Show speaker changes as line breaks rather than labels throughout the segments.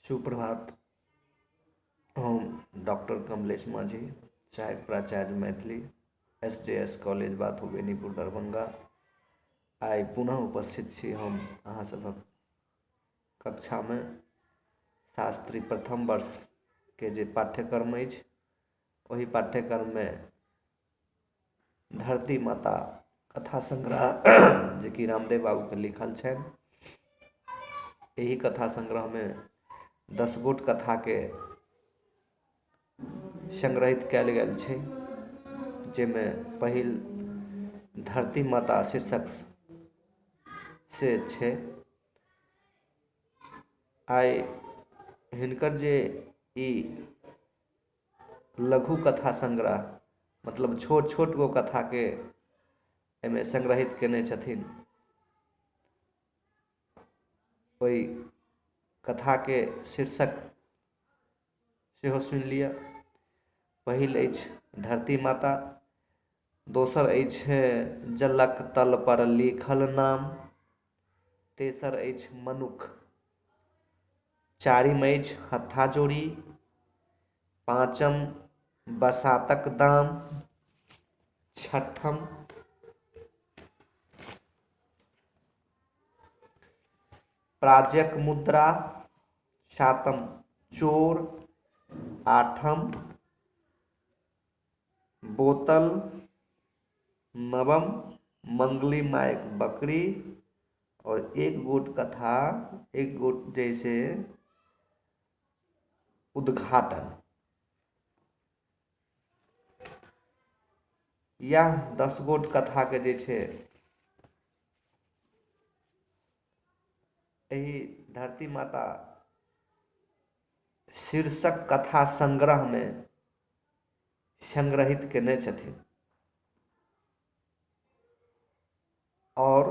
सुप्रभात। हम डॉक्टर कमलेश माझी, सहायक प्राचार्य मैथिली, SJS कॉलेज बाथू बेनीपुर दरभंगा। आइ पुनः उपस्थित छी हम अहाँ सभक कक्षा में। शास्त्री प्रथम वर्ष के जे पाठ्यक्रम अछि वही पाठ्यक्रम में धरती माता कथा संग्रह जे कि रामदेव बाबू के लिखल छनि, यही कथा संग्रह में 10 गोट कथा के संग्रहित कयल गेल छै, जेमें पहिल धरती माता शीर्षक से छै। आइ हिनकर जे ई लघु कथा संग्रह मतलब छोट छोट गो कथा के एमे संग्रहित केने छथिन, ओई कथा के शीर्षक सेहो सुनि लिअ। पहिल अछि धरती माता, दोसर अछि जलक तल पर लिखल नाम, तेसर अछि मनुख, चारिम अछि हत्थाजोड़ी, पाँचम बसातक दाम, छठम प्राजक मुद्रा, सातम चोर, आठम बोतल, नवम मंगली मायक बकरी और एक गोट जैसे उद्घाटन। यह 10 गोट कथा के जे छै एही धरती माता शीर्षक कथा संग्रह में संग्रहित केने छथिन और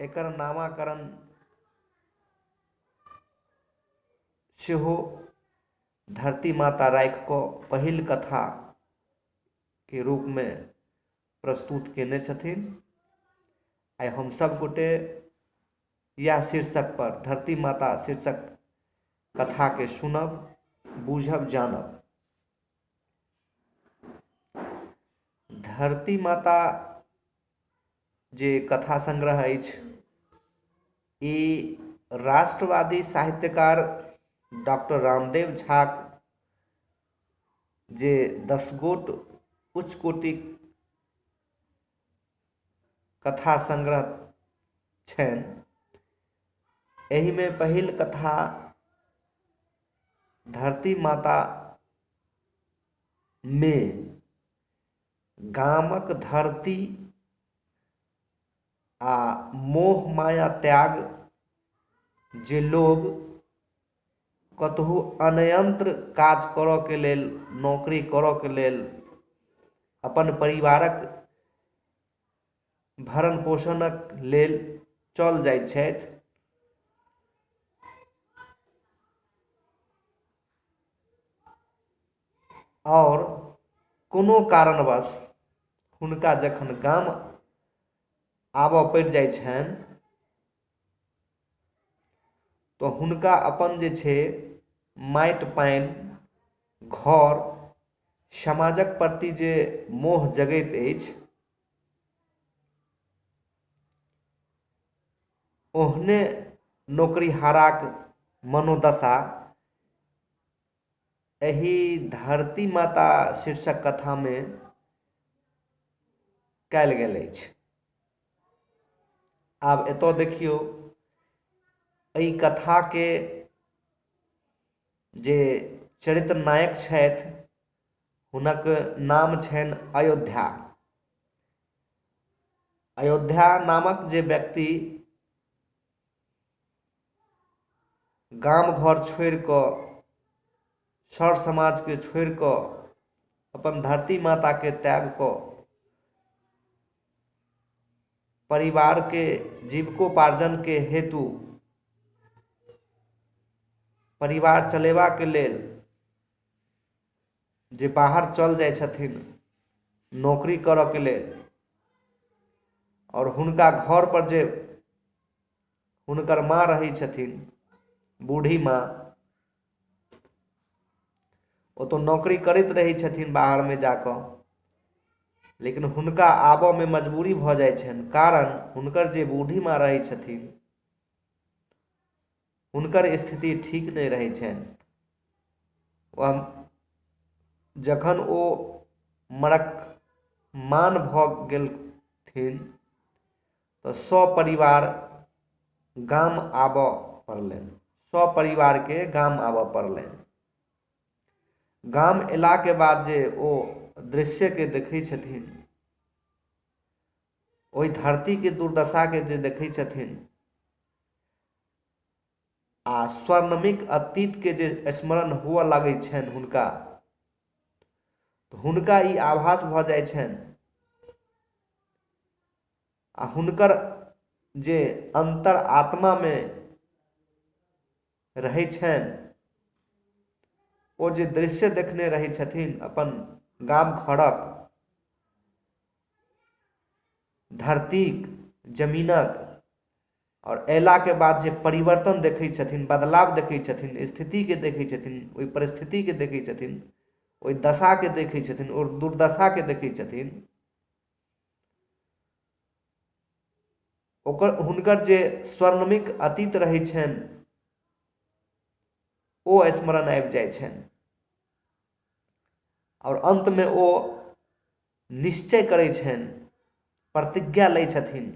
एकर नामाकरण सेहो धरती माता राखि को पहिल कथा के रूप में प्रस्तुत केने छथिन। आइ हम सब गोटे यह शीर्षक पर धरती माता शीर्षक कथा के सुनब, बूझब, जानब। धरती माता जे कथा संग्रह अछि ई राष्ट्रवादी साहित्यकार डॉक्टर रामदेव झा जे 10 गोट उच्च कोटि कथा संग्रह छनि, एही में पहिल कथा धरती माता में गामक धरती आ मोह माया त्याग जे लोग कतहु अनयंत्र काज करऽ के लेल, नौकरी करऽ के लेल, अपन परिवारक भरण पोषणक लेल चल जाइत छथि, और कोनो कारणवश हुनका जखन गाम आबऽ पड़ि जाइ छनि तो हुनका अपन जे छै माटि पानि, घर, समाजक प्रति जे मोह जगैत अछि, ओहने नौकरीहाराक मनोदशा एही धरती माता शीर्षक कथा में कयल गेल अछि। आब एतऽ देखियौ, एहि कथा के जे चरित्र नायक छथि हुनक नाम छनि अयोध्या। अयोध्या नामक जे व्यक्ति गाम घर छोड़ि कऽ, सर समाज के छोड़ि कऽ अपन धरती माता के त्याग कऽ परिवार के जीविकोपार्जन के हेतु, परिवार चलेबा के लेल जे बाहर चल जाइ छथिन नौकरी करऽ के लेल, और हुनका घर पर जे हुनकर माँ रहै छथिन, बूढ़ी माँ, ओ तो नौकरी करैत रहै छथिन बाहर में जाकऽ, लेकिन हुनका आबऽ में मजबूरी भऽ जाइ छनि, कारण हुनकर जे बूढ़ी माँ रहै छथिन हुनकर स्थिति ठीक नहि रहै छनि। वह जखन ओ मरकमान भऽ गेलथिन तऽ सपरिवार गाम आबऽ पड़लनि, सपरिवार के गाम आबऽ पड़लनि। गाम अयला के बाद जे ओ दृश्य के देखै छथिन, ओहि धरती के दुर्दशा के जे देखै छथिन आ स्वर्णिम अतीत के जे स्मरण हुअ लागै छनि हुनका, तऽ हुनका ई आभास भऽ जाइ छनि आ हुनकर जे अंतर आत्मा में रहै छनि, ओ जे दृश्य देखने रहै छथिन अपन गाम घरक, धरतीक, जमीनक, और अयला के बाद जे परिवर्तन देखै छथिन, बदलाव देखै छथिन, स्थिति के देखै छथिन, ओहि परिस्थिति के देखै छथिन, ओहि दशा के देखै छथिन और दुर्दशा के देखै छथिन, ओकर हुनकर जे स्वर्णिम अतीत रहै छनि ओ स्मरण आबि जाइ छनि और अंत में ओ निश्चय करै छनि, प्रतिज्ञा लै छथिन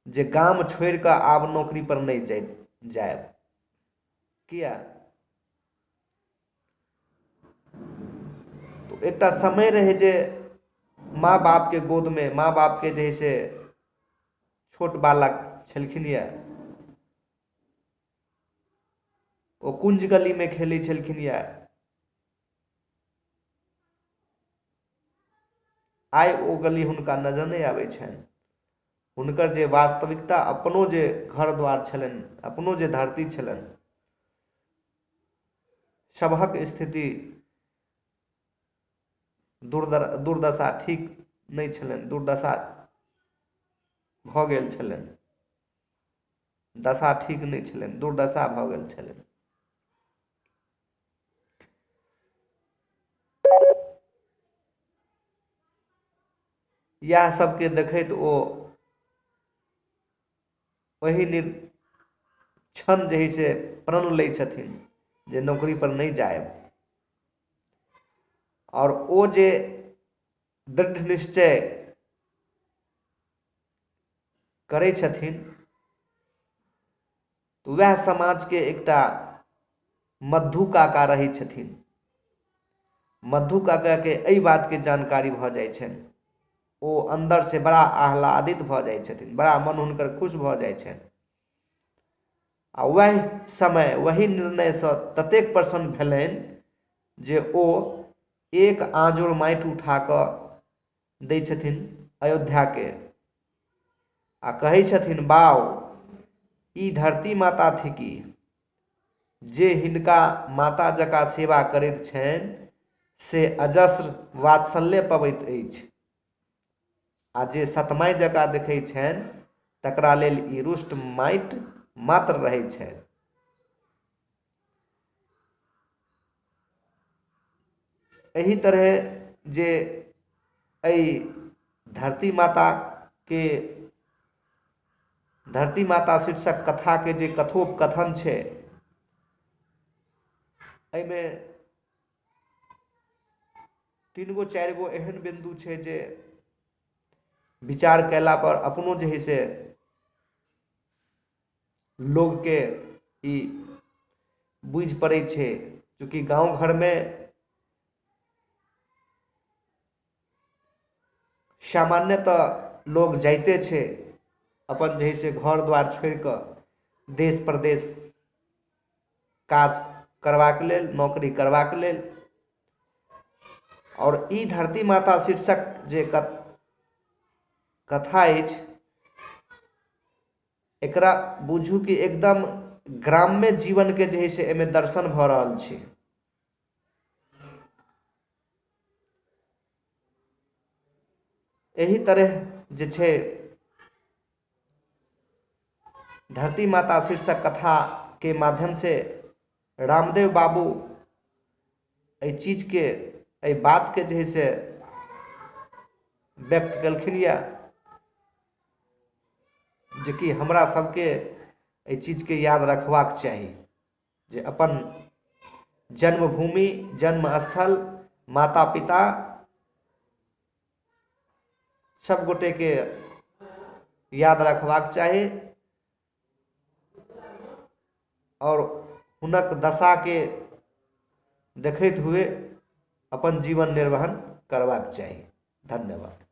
जे गाम छोड़ कऽ आब नौकरी पर नहीं जायब। किया? तो एक समय रहे जे माँ बाप के गोद में, माँ बाप के जे से छोट बालक छलखिन ये, ओ कुंज गली में खेलै छलखिन ये, आइ ओ गली हुनका नजर नहीं आबै छनि। हुनकर जे वास्तविकता, अपनो जे घर द्वार छलनि, अपनो जे धरती छलनि, सभक स्थिति दुर्दशा ठीक नहीं छलनि, दुर्दशा भऽ गेल छलनि, दशा ठीक नहीं छलनि, दुर्दशा भऽ गेल छलनि। यह सबके देखैत ओ वही क्षण जे है से प्रण लै छथिन जे नौकरी पर नहीं जायब, और ओ जे दृढ़ निश्चय करै छथिन, तो वह समाज के एकटा मधु काका रहै छथिन। मधु काका के एहि बात के जानकारी भऽ जाइ छनि, ओ अंदर से बड़ा आह्लादित भऽ जाइ छथिन, बड़ा मन हुनकर खुश भऽ जाइ छनि आ वही समय, वही निर्णय से ततेक प्रसन्न भेलनि जे ओ एक आँजोर माटि उठा कऽ दै छथिन अयोध्या के आ कहै छथिन, बाउ ई धरती माता थिकी जे हिनका माता जकाँ सेवा करैत छनि से अजस्र वात्सल्य पबैत अछि, आ जे सतमाइ जकाँ देखै छनि तकरा लेल ई रुष्ट माटि मात्र रहै छै। एही तरह जे एहि धरती माता के, धरती माता शीर्षक कथा के जे कथोपकथन छै, एहिमे 3 गो 4 गो एहन बिंदु छै जे विचार कैला पर अपनो जे है से लोग के ई बुझ पड़ै छै, चूँकि गांव घर में सामान्यतः लोग जाइते छै अपन जे है से घर द्वार छोड़ कऽ देश प्रदेश काज करबाक लेल, नौकरी करबाक लेल, और ई धरती माता शीर्षक जे कथा अछि, एकरा बुझू कि एकदम ग्राम्य जीवन के जे है से एमे दर्शन भऽ रहल छै। एही तरह जे छै धरती माता शीर्षक कथा के माध्यम से रामदेव बाबू एहि चीज के एहि बात के जे है से व्यक्त केलखिन यऽ जे कि हमरा सबके एहि चीज के याद रखबाक चाही जे अपन जन्मभूमि जन्म स्थल माता पिता सब गोटे के याद रखबाक चाही और हुनक दशा के देखैत हुए अपन जीवन निर्वहन करबाक चाही। धन्यवाद।